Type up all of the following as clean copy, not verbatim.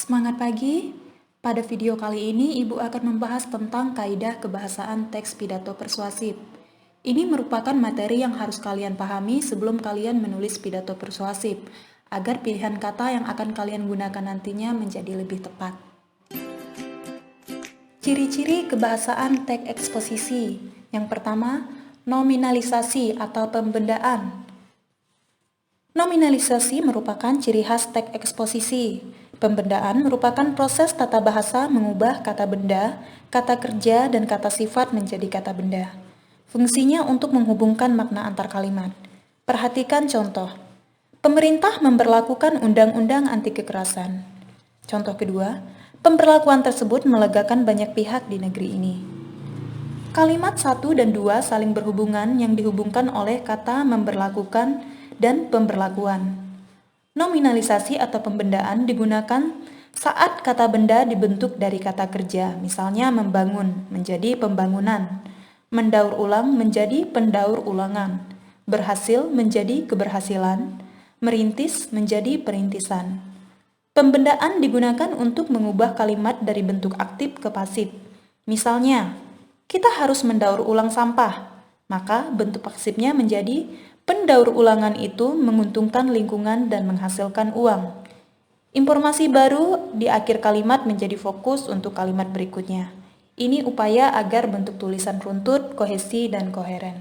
Semangat pagi! Pada video kali ini, Ibu akan membahas tentang kaidah kebahasaan teks pidato persuasif. Ini merupakan materi yang harus kalian pahami sebelum kalian menulis pidato persuasif, agar pilihan kata yang akan kalian gunakan nantinya menjadi lebih tepat. Ciri-ciri kebahasaan teks eksposisi. Yang pertama, nominalisasi atau pembendaan. Nominalisasi merupakan ciri khas teks eksposisi. Pembendaan merupakan proses tata bahasa mengubah kata benda, kata kerja, dan kata sifat menjadi kata benda. Fungsinya untuk menghubungkan makna antar kalimat. Perhatikan contoh. Pemerintah memberlakukan undang-undang anti kekerasan. Contoh kedua, pemberlakuan tersebut melegakan banyak pihak di negeri ini. Kalimat 1 dan 2 saling berhubungan yang dihubungkan oleh kata memberlakukan dan pemberlakuan. Nominalisasi atau pembendaan digunakan saat kata benda dibentuk dari kata kerja, misalnya membangun menjadi pembangunan, mendaur ulang menjadi pendaur ulangan, berhasil menjadi keberhasilan, merintis menjadi perintisan. Pembendaan digunakan untuk mengubah kalimat dari bentuk aktif ke pasif. Misalnya, kita harus mendaur ulang sampah, maka bentuk pasifnya menjadi pendaur ulangan itu menguntungkan lingkungan dan menghasilkan uang. Informasi baru di akhir kalimat menjadi fokus untuk kalimat berikutnya. Ini upaya agar bentuk tulisan runtut, kohesi, dan koheren.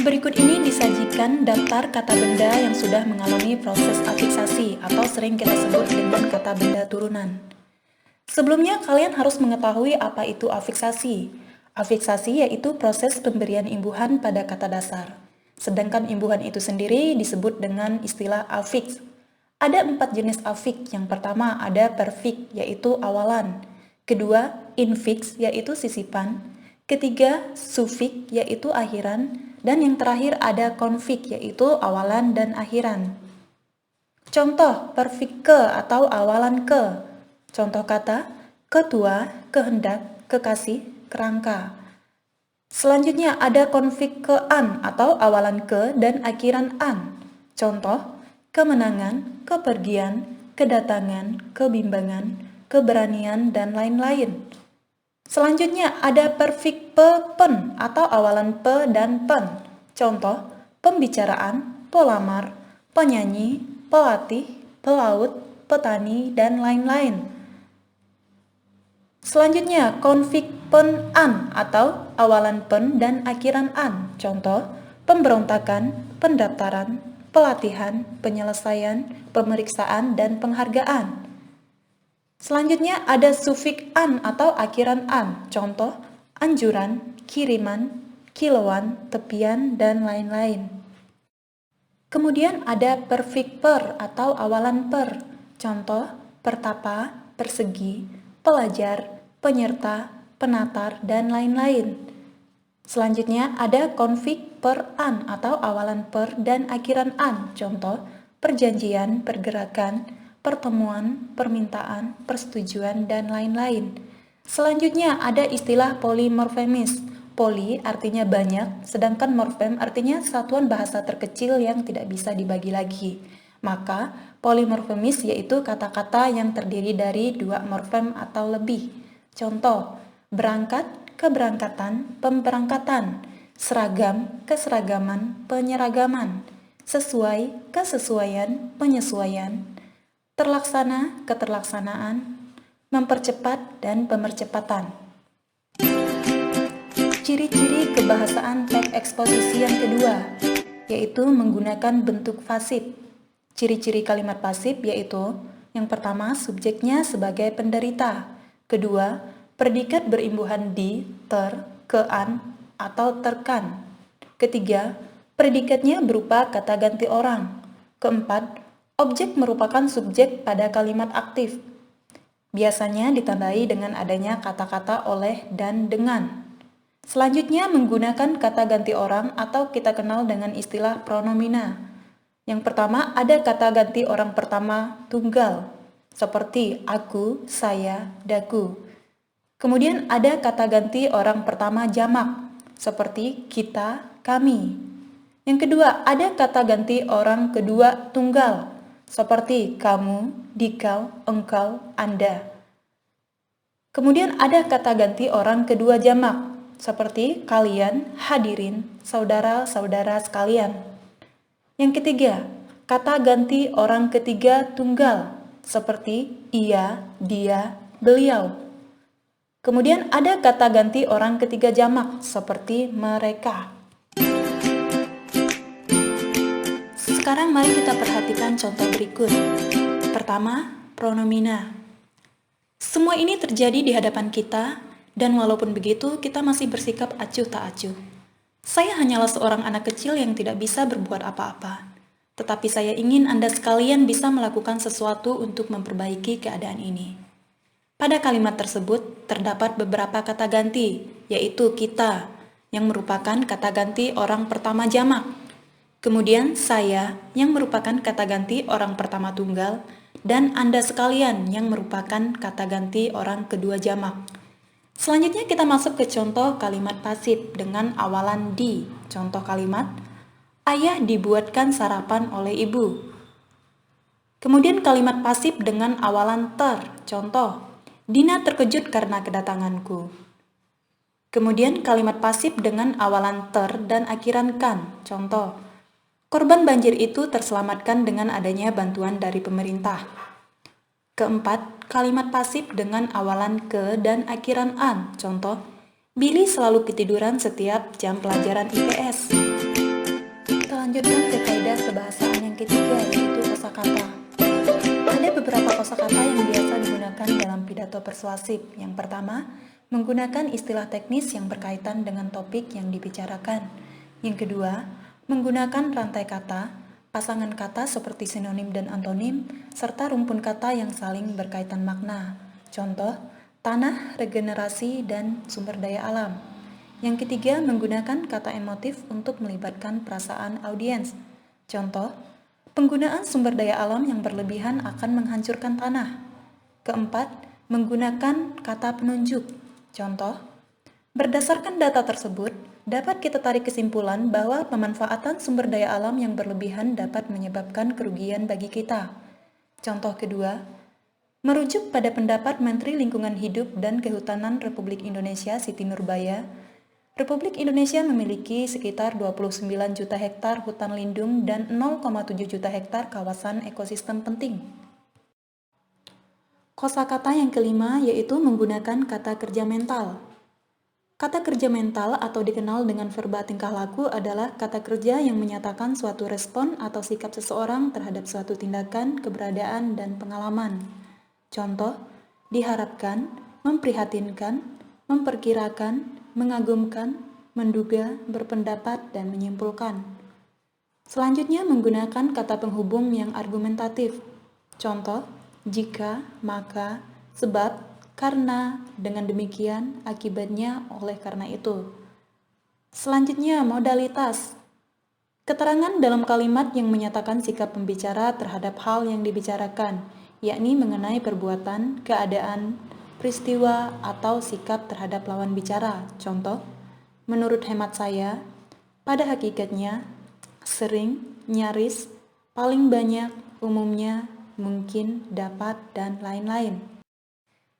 Berikut ini disajikan daftar kata benda yang sudah mengalami proses afiksasi atau sering kita sebut dengan kata benda turunan. Sebelumnya kalian harus mengetahui apa itu afiksasi. Afiksasi yaitu proses pemberian imbuhan pada kata dasar. Sedangkan imbuhan itu sendiri disebut dengan istilah afiks. Ada 4 jenis afiks. Yang pertama ada perfiks yaitu awalan. Kedua, infiks yaitu sisipan. Ketiga, sufiks yaitu akhiran. Dan yang terakhir ada konfiks yaitu awalan dan akhiran. Contoh perfik ke atau awalan ke. Contoh kata ketua, kehendak, kekasih, kerangka. Selanjutnya ada konflik ke an atau awalan ke dan akhiran an. Contoh, kemenangan, kepergian, kedatangan, kebimbangan, keberanian, dan lain-lain. Selanjutnya ada perfik pe pen atau awalan pe dan pen. Contoh, pembicaraan, pelamar, penyanyi, pelatih, pelaut, petani, dan lain-lain. Selanjutnya, konflik pen an atau awalan pen dan akhiran an. Contoh, pemberontakan, pendaftaran, pelatihan, penyelesaian, pemeriksaan, dan penghargaan. Selanjutnya ada sufiks an atau akhiran an. Contoh, anjuran, kiriman, kilauan, tepian, dan lain-lain. Kemudian ada perfik per atau awalan per. Contoh, pertapa, persegi, pelajar, penyerta, penatar, dan lain-lain. Selanjutnya ada konflik per an atau awalan per dan akhiran an. Contoh, perjanjian, pergerakan, pertemuan, permintaan, persetujuan, dan lain-lain. Selanjutnya ada istilah polimorfemis. Poli artinya banyak, sedangkan morfem artinya satuan bahasa terkecil yang tidak bisa dibagi lagi. Maka, polimorfemis yaitu kata-kata yang terdiri dari 2 morfem atau lebih. Contoh, berangkat, keberangkatan, pemberangkatan, seragam, keseragaman, penyeragaman, sesuai, kesesuaian, penyesuaian, terlaksana, keterlaksanaan, mempercepat, dan pemercepatan. Ciri-ciri kebahasaan teks eksposisi yang kedua, yaitu menggunakan bentuk pasif. Ciri-ciri kalimat pasif yaitu, yang pertama, subjeknya sebagai penderita. Kedua, predikat berimbuhan di, ter, kean, atau terkan. Ketiga, predikatnya berupa kata ganti orang. Keempat, objek merupakan subjek pada kalimat aktif. Biasanya ditandai dengan adanya kata-kata oleh dan dengan. Selanjutnya menggunakan kata ganti orang atau kita kenal dengan istilah pronomina. Yang pertama ada kata ganti orang pertama tunggal, seperti aku, saya, daku. Kemudian ada kata ganti orang pertama jamak, seperti kita, kami. Yang kedua ada kata ganti orang kedua tunggal, seperti kamu, dikau, engkau, Anda. Kemudian ada kata ganti orang kedua jamak, seperti kalian, hadirin, saudara-saudara sekalian. Yang ketiga, kata ganti orang ketiga tunggal, seperti ia, dia, beliau. Kemudian ada kata ganti orang ketiga jamak, seperti mereka. Sekarang mari kita perhatikan contoh berikut. Pertama, pronomina. Semua ini terjadi di hadapan kita, dan walaupun begitu, kita masih bersikap acuh tak acuh. Saya hanyalah seorang anak kecil yang tidak bisa berbuat apa-apa. Tetapi saya ingin Anda sekalian bisa melakukan sesuatu untuk memperbaiki keadaan ini. Pada kalimat tersebut, terdapat beberapa kata ganti, yaitu kita, yang merupakan kata ganti orang pertama jamak. Kemudian saya, yang merupakan kata ganti orang pertama tunggal, dan Anda sekalian yang merupakan kata ganti orang kedua jamak. Selanjutnya kita masuk ke contoh kalimat pasif dengan awalan di. Contoh kalimat, ayah dibuatkan sarapan oleh ibu. Kemudian kalimat pasif dengan awalan ter. Contoh, Dina terkejut karena kedatanganku. Kemudian kalimat pasif dengan awalan ter dan akhiran kan. Contoh, korban banjir itu terselamatkan dengan adanya bantuan dari pemerintah. Keempat, kalimat pasif dengan awalan ke dan akhiran an. Contoh, Billy selalu ketiduran setiap jam pelajaran IPS. Kita lanjutkan ke kaidah kebahasaan yang ketiga, yaitu kosakata. Ada beberapa kosakata yang biasa digunakan dalam pidato persuasif. Yang pertama, menggunakan istilah teknis yang berkaitan dengan topik yang dibicarakan. Yang kedua, menggunakan rantai kata, pasangan kata seperti sinonim dan antonim, serta rumpun kata yang saling berkaitan makna. Contoh, tanah, regenerasi, dan sumber daya alam. Yang ketiga, menggunakan kata emotif untuk melibatkan perasaan audiens. Contoh, penggunaan sumber daya alam yang berlebihan akan menghancurkan tanah. Keempat, menggunakan kata penunjuk. Contoh, berdasarkan data tersebut, dapat kita tarik kesimpulan bahwa pemanfaatan sumber daya alam yang berlebihan dapat menyebabkan kerugian bagi kita. Contoh kedua, merujuk pada pendapat Menteri Lingkungan Hidup dan Kehutanan Republik Indonesia Siti Nurbaya, Republik Indonesia memiliki sekitar 29 juta hektar hutan lindung dan 0,7 juta hektar kawasan ekosistem penting. Kosakata yang kelima yaitu menggunakan kata kerja mental. Kata kerja mental atau dikenal dengan verba tingkah laku adalah kata kerja yang menyatakan suatu respon atau sikap seseorang terhadap suatu tindakan, keberadaan, dan pengalaman. Contoh, diharapkan, memprihatinkan, memperkirakan, mengagumkan, menduga, berpendapat, dan menyimpulkan. Selanjutnya menggunakan kata penghubung yang argumentatif. Contoh, jika, maka, sebab, karena, dengan demikian, akibatnya, oleh karena itu. Selanjutnya, modalitas. Keterangan dalam kalimat yang menyatakan sikap pembicara terhadap hal yang dibicarakan, yakni mengenai perbuatan, keadaan, peristiwa, atau sikap terhadap lawan bicara. Contoh, menurut hemat saya, pada hakikatnya, sering, nyaris, paling banyak, umumnya, mungkin, dapat, dan lain-lain.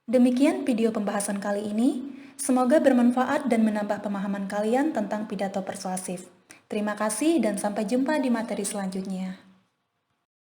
Demikian video pembahasan kali ini. Semoga bermanfaat dan menambah pemahaman kalian tentang pidato persuasif. Terima kasih dan sampai jumpa di materi selanjutnya.